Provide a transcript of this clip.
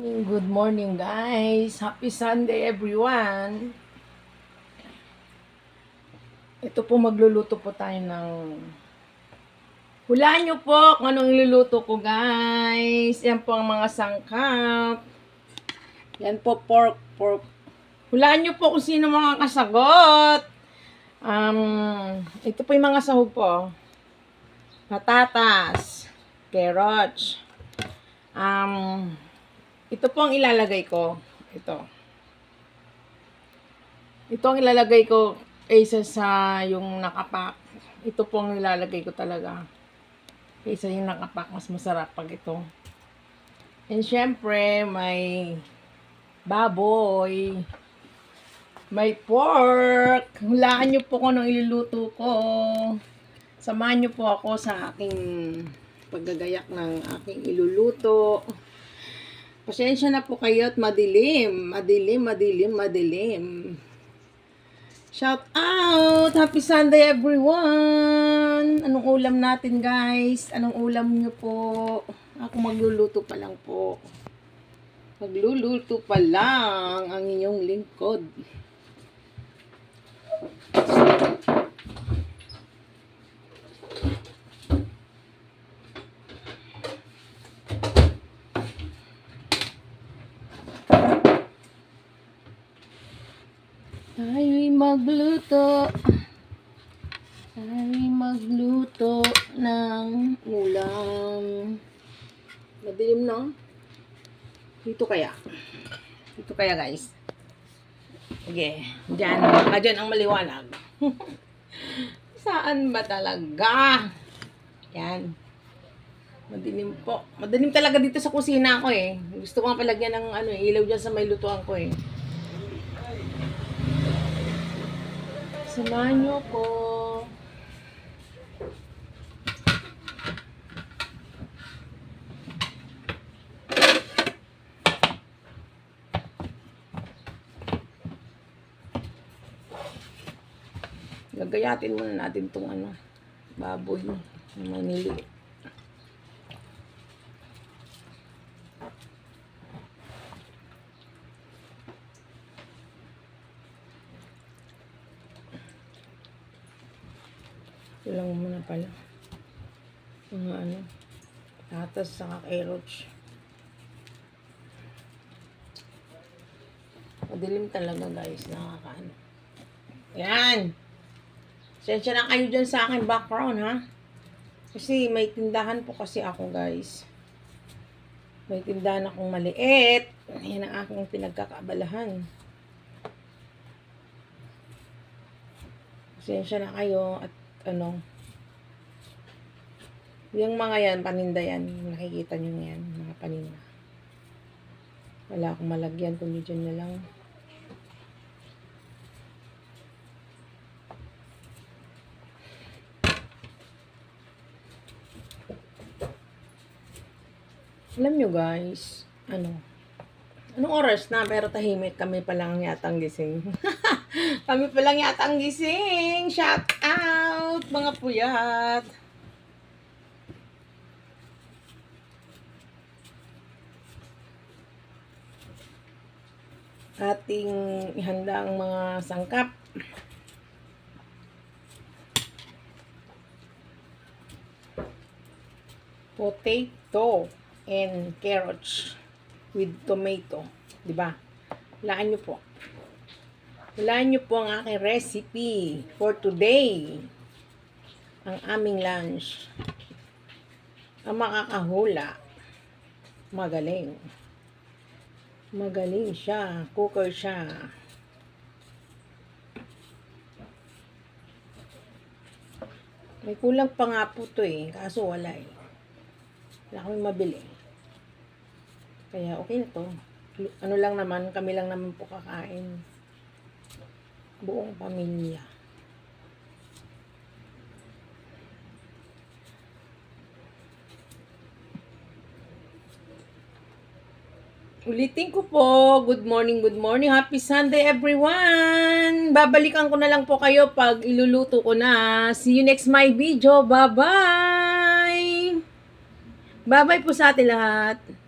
Good morning guys. Happy Sunday everyone. Ito po magluluto po tayo ng hulaan nyo po kung anong iluluto ko guys. Yan po ang mga sangkap. Yan po pork. Hulaan nyo po kung sino mga kasagot. Ito po yung mga sahog po. Patatas, carrots. Ito po ang ilalagay ko. Ito ang ilalagay ko kaysa sa yung nakapak. Ito po ang ilalagay ko talaga. Kaysa yung nakapak, mas masarap pag ito. And syempre, may baboy. May pork. Hulaan nyo po kung anong iluluto ko. Samahan nyo po ako sa aking paggagayak ng aking iluluto. Pasensya na po kayo at madilim. Shout out! Happy Sunday everyone! Anong ulam natin guys? Anong ulam nyo po? Ako magluluto pa lang po. Magluluto pa lang ang inyong lingkod. Tayo'y magluto ng ulam. Madilim no? Dito kaya guys. Sige, dyan. Baka dyan ang maliwanag. Saan ba talaga? Yan. Madilim po. Madilim talaga dito sa kusina ko eh. Gusto ko nga palagyan ng ilaw dyan sa may lutuan ko eh. Samahan nyo ko. Gagayatin muna natin itong baboy na manili. Ito lang muna pala. Mga patatas saka carrots. Madilim talaga guys. Nakakaano. Yan! Sensya na kayo dyan sa akin background ha. Kasi may tindahan po kasi ako guys. May tindahan akong maliit. Yan ang aking pinagkakaabalahan. Sensya na kayo at yung mga yan, paninda yan. Nakikita nyo yan, mga paninda. Wala akong malagyan, kundi dyan na lang. Alam nyo guys, anong oras na pero tahimik, kami pa lang yatang gising. Kami pa lang yatang gising. Shout out mga puyat. Ating ihanda ang mga sangkap. Potato and carrots with tomato, 'di ba? Hulaan niyo po. Hulaan niyo po ang aking recipe for today. Ang aming lunch. Ang makakahula, magaling. Magaling siya. Cooker siya. May kulang pa nga po to eh. Kaso wala eh. Wala kami mabili. Kaya okay na to. Ano lang naman, kami lang naman po kakain. Buong pamilya. Ulitin ko po, good morning, happy Sunday everyone! Babalikan ko na lang po kayo pag iluluto ko na. See you next my video, bye-bye! Bye-bye po sa atin lahat!